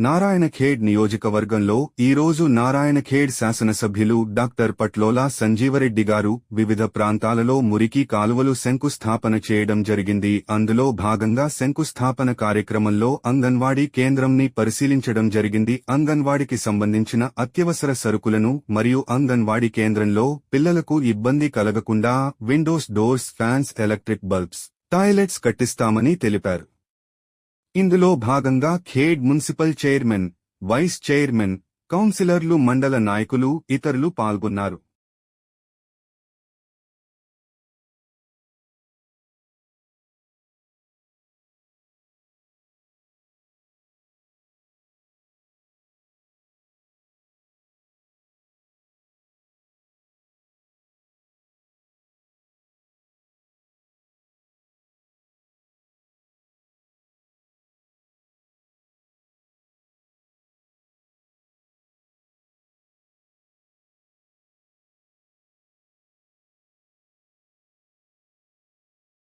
నారాయణఖేడ్ నియోజకవర్గంలో ఈరోజు నారాయణఖేడ్ శాసనసభ్యులు డాక్టర్ పట్లోలా సంజీవరెడ్డి గారు వివిధ ప్రాంతాలలో మురికి కాలువలు శంకుస్థాపన చేయడం జరిగింది. అందులో భాగంగా శంకుస్థాపన కార్యక్రమంలో అంగన్వాడీ కేంద్రంని పరిశీలించడం జరిగింది. అంగన్వాడీకి సంబంధించిన అత్యవసర సరుకులను మరియు అంగన్వాడీ కేంద్రంలో పిల్లలకు ఇబ్బంది కలగకుండా windows, doors, fans, electric bulbs, toilets కట్టిస్తామని తెలిపారు. ఇందులో భాగంగా Khed municipal chairman, vice chairman, కౌన్సిలర్లు, మండల నాయకులు, ఇతరులు పాల్గొన్నారు.